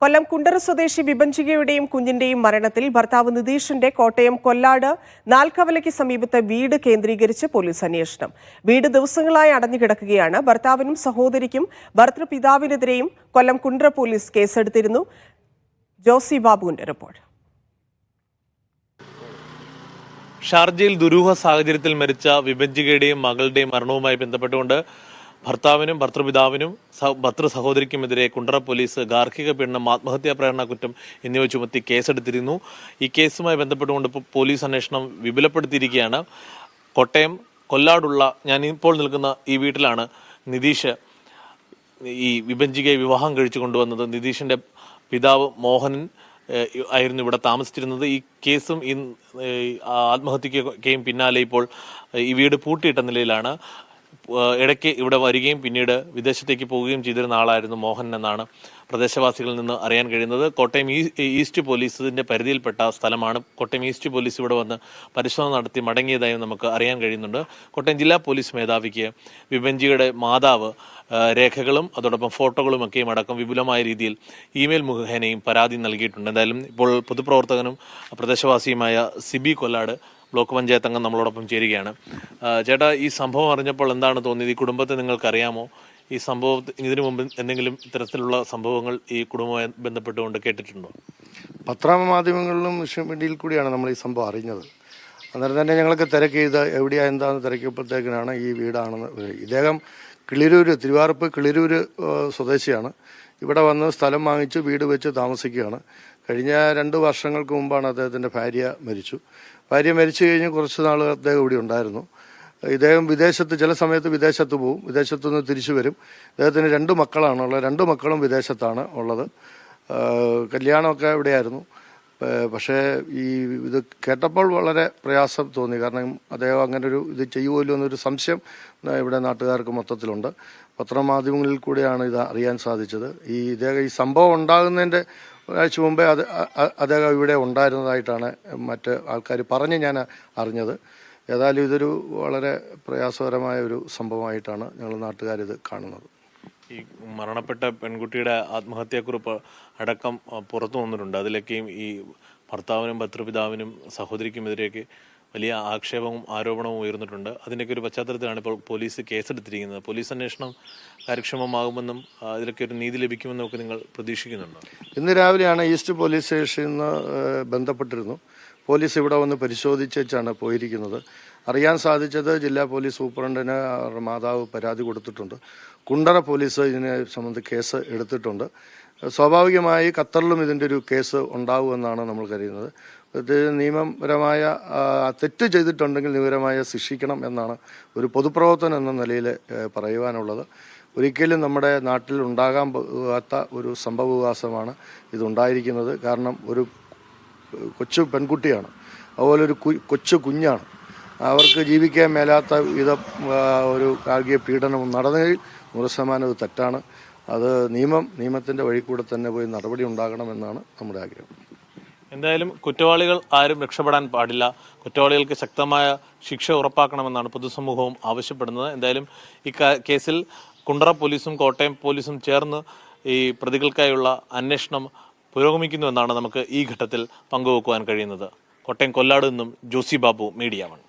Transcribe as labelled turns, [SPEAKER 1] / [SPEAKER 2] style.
[SPEAKER 1] കൊല്ലം കുണ്ടറ സ്വദേശി വിഭജികയുടെയും കുഞ്ഞിന്റെയും മരണത്തിൽ ഭർത്താവ് നിതീഷിന്റെ കോട്ടയം കൊല്ലാട് നാൽക്കവലയ്ക്ക് സമീപത്തെ വീട് കേന്ദ്രീകരിച്ച് പോലീസ് അന്വേഷണം. വീട് ദിവസങ്ങളായി അടഞ്ഞുകിടക്കുകയാണ്. ഭർത്താവിനും സഹോദരിക്കും ഭർതൃപിതാവിനെതിരെയും കൊല്ലം കുണ്ടറ പോലീസ് കേസെടുത്തിരുന്നു. ജോസി ബാബുവിന്റെ റിപ്പോർട്ട്.
[SPEAKER 2] ഷാർജയിൽ ദുരൂഹ സാഹചര്യത്തിൽ മരിച്ച വിഭജികയുടെയും മകളുടെയും മരണവുമായി ബന്ധപ്പെട്ടുകൊണ്ട് ഭർത്താവിനും ഭർതൃപിതാവിനും ഭർതൃ സഹോദരിക്കുമെതിരെ കുണ്ടറ പോലീസ് ഗാർഹിക പീഡനം, ആത്മഹത്യാ പ്രേരണ കുറ്റം എന്നിവ ചുമത്തി കേസെടുത്തിരുന്നു. ഈ കേസുമായി ബന്ധപ്പെട്ടുകൊണ്ട് പോലീസ് അന്വേഷണം വിപുലപ്പെടുത്തിയിരിക്കുകയാണ്. കോട്ടയം കൊല്ലാടുള്ള ഞാൻ ഇപ്പോൾ നിൽക്കുന്ന ഈ വീട്ടിലാണ് നിതീഷ് ഈ വിഭജികയെ വിവാഹം കഴിച്ചു കൊണ്ടുവന്നത്. നിതീഷിന്റെ പിതാവ് മോഹനൻ ആയിരുന്നു ഇവിടെ താമസിച്ചിരുന്നത്. ഈ കേസും ഈ ആത്മഹത്യയ്ക്കും പിന്നാലെ ഇപ്പോൾ ഈ വീട് പൂട്ടിയിട്ട നിലയിലാണ്. ഇടയ്ക്ക് ഇവിടെ വരികയും പിന്നീട് വിദേശത്തേക്ക് പോവുകയും ചെയ്തിരുന്ന ആളായിരുന്നു മോഹൻ എന്നാണ് പ്രദേശവാസികളിൽ നിന്ന് അറിയാൻ കഴിയുന്നത്. കോട്ടയം ഈസ്റ്റ് പോലീസിന്റെ പരിധിയിൽപ്പെട്ട സ്ഥലമാണ്. കോട്ടയം ഈസ്റ്റ് പോലീസ് ഇവിടെ വന്ന് പരിശോധന നടത്തി മടങ്ങിയതായും നമുക്ക് അറിയാൻ കഴിയുന്നുണ്ട്. കോട്ടയം ജില്ലാ പോലീസ് മേധാവിക്ക് വിഭജികയുടെ മാതാവ് രേഖകളും അതോടൊപ്പം ഫോട്ടോകളും ഒക്കെയും അടക്കം വിപുലമായ രീതിയിൽ ഇമെയിൽ മുഖേനയും പരാതി നൽകിയിട്ടുണ്ട്. എന്തായാലും ഇപ്പോൾ പൊതുപ്രവർത്തകനും പ്രദേശവാസിയുമായ സിബി കൊല്ലാട് ബ്ലോക്ക് പഞ്ചായത്ത് അംഗം നമ്മളോടൊപ്പം ചേരുകയാണ്. ചേട്ടാ, ഈ സംഭവം അറിഞ്ഞപ്പോൾ എന്താണ് തോന്നിയത്? ഈ കുടുംബത്തെ നിങ്ങൾക്കറിയാമോ? ഈ സംഭവം ഇതിനു മുമ്പ് എന്തെങ്കിലും ഇത്തരത്തിലുള്ള സംഭവങ്ങൾ ഈ കുടുംബവുമായി ബന്ധപ്പെട്ടുകൊണ്ട് കേട്ടിട്ടുണ്ടോ?
[SPEAKER 3] പത്രമാധ്യമങ്ങളിലും സോഷ്യൽ മീഡിയയിൽ കൂടിയാണ് നമ്മൾ ഈ സംഭവം അറിഞ്ഞത്. അന്നേരം തന്നെ ഞങ്ങൾക്ക് തിരക്ക് ചെയ്ത് എവിടെയാ എന്താണെന്ന് തിരക്കിയപ്പോഴത്തേക്കിനാണ് ഈ വീടാണെന്ന്. ഇദ്ദേഹം തിരുവാർപ്പ് കിളിരൂര് സ്വദേശിയാണ്. ഇവിടെ വന്ന് സ്ഥലം വാങ്ങിച്ച് വീട് വെച്ച് താമസിക്കുകയാണ്. കഴിഞ്ഞ 2 വർഷങ്ങൾക്ക് മുമ്പാണ് അദ്ദേഹത്തിൻ്റെ ഭാര്യ മരിച്ചു. ഭാര്യ മരിച്ചു കഴിഞ്ഞ് കുറച്ച് നാൾ അദ്ദേഹം ഇവിടെ ഉണ്ടായിരുന്നു. ഇദ്ദേഹം ചില സമയത്ത് വിദേശത്ത് പോവും, വിദേശത്തുനിന്ന് തിരിച്ചു വരും. ഇദ്ദേഹത്തിന് 2 മക്കളാണുള്ളത്. 2 മക്കളും വിദേശത്താണ് ഉള്ളത്. കല്യാണമൊക്കെ ഇവിടെയായിരുന്നു. പക്ഷേ ഇത് കേട്ടപ്പോൾ വളരെ പ്രയാസം തോന്നി. കാരണം അദ്ദേഹം അങ്ങനൊരു ഇത് ചെയ്യുമല്ലോ എന്നൊരു സംശയം ഇവിടെ നാട്ടുകാർക്ക് മൊത്തത്തിലുണ്ട്. പത്രമാധ്യമങ്ങളിൽ കൂടെയാണ് ഇത് അറിയാൻ സാധിച്ചത്. ഈ സംഭവം ഉണ്ടാകുന്നതിൻ്റെ ഒരാഴ്ച മുമ്പേ അദ്ദേഹം ഇവിടെ ഉണ്ടായിരുന്നതായിട്ടാണ് മറ്റ് ആൾക്കാർ പറഞ്ഞ് ഞാൻ അറിഞ്ഞത്. ഏതായാലും ഇതൊരു വളരെ പ്രയാസകരമായ ഒരു സംഭവമായിട്ടാണ് ഞങ്ങൾ നാട്ടുകാരിത് കാണുന്നത്.
[SPEAKER 2] ഈ മരണപ്പെട്ട പെൺകുട്ടിയുടെ ആത്മഹത്യാക്കുറിപ്പ് അടക്കം പുറത്തു വന്നിട്ടുണ്ട്. അതിലൊക്കെയും ഈ ഭർത്താവിനും ഭർതൃപിതാവിനും സഹോദരിക്കുമെതിരെയൊക്കെ വലിയ ആക്ഷേപവും ആരോപണവും ഉയർന്നിട്ടുണ്ട്. അതിൻ്റെയൊക്കെ ഒരു പശ്ചാത്തലത്തിലാണ് ഇപ്പോൾ പോലീസ് കേസെടുത്തിരിക്കുന്നത്. പോലീസ് അന്വേഷണം കാര്യക്ഷമമാകുമെന്നും ഇതിലൊക്കെ ഒരു നീതി ലഭിക്കുമെന്നും ഒക്കെ നിങ്ങൾ പ്രതീക്ഷിക്കുന്നുണ്ടോ?
[SPEAKER 3] ഇന്ന് രാവിലെയാണ് ഈസ്റ്റ് പോലീസ് സ്റ്റേഷനിൽ നിന്ന് ബന്ധപ്പെട്ടിരുന്നു. പോലീസ് ഇവിടെ വന്ന് പരിശോധിച്ചാണ് പോയിരിക്കുന്നത്. അറിയാൻ സാധിച്ചത് ജില്ലാ പോലീസ് സൂപ്രണ്ടിന് മാതാവ് പരാതി കൊടുത്തിട്ടുണ്ട്. കുണ്ടറ പോലീസ് ഇതിനെ സംബന്ധിച്ച് കേസ് എടുത്തിട്ടുണ്ട്. സ്വാഭാവികമായി ഖത്തറിലും ഇതിൻ്റെ ഒരു കേസ് ഉണ്ടാവുമെന്നാണ് നമ്മൾ കരുതുന്നത്. ഇത് നിയമപരമായ തെറ്റ് ചെയ്തിട്ടുണ്ടെങ്കിൽ നിയമപരമായ ശിക്ഷിക്കണം എന്നാണ് ഒരു പൊതുപ്രവർത്തനം എന്ന നിലയിൽ പറയുവാനുള്ളത്. ഒരിക്കലും നമ്മുടെ നാട്ടിൽ ഉണ്ടാകാൻ പോകാത്ത ഒരു സംഭവവികാസമാണ് ഇതുണ്ടായിരിക്കുന്നത്. കാരണം ഒരു കൊച്ചു പെൺകുട്ടിയാണ്, അതുപോലെ ഒരു കൊച്ചു കുഞ്ഞാണ്. അവർക്ക് ജീവിക്കാൻ മേലാത്ത വിധം ഒരു ഗാർഹിക പീഡനം നടന്നതിൽ 100% തെറ്റാണ്. അത് നിയമത്തിൻ്റെ വഴി കൂടെ തന്നെ പോയി നടപടി ഉണ്ടാകണമെന്നാണ് നമ്മുടെ ആഗ്രഹം.
[SPEAKER 2] എന്തായാലും കുറ്റവാളികൾ ആരും രക്ഷപ്പെടാൻ പാടില്ല. കുറ്റവാളികൾക്ക് ശക്തമായ ശിക്ഷ ഉറപ്പാക്കണമെന്നാണ് പൊതുസമൂഹവും ആവശ്യപ്പെടുന്നത്. എന്തായാലും ഈ കേസിൽ കുണ്ടറ പോലീസും കോട്ടയം പോലീസും ചേർന്ന് ഈ പ്രതികൾക്കായുള്ള അന്വേഷണം പുരോഗമിക്കുന്നുവെന്നാണ് നമുക്ക് ഈ ഘട്ടത്തിൽ പങ്കുവെക്കുവാൻ കഴിയുന്നത്. കോട്ടയം കൊല്ലാട് നിന്നും ജോസി ബാബു, മീഡിയ 1.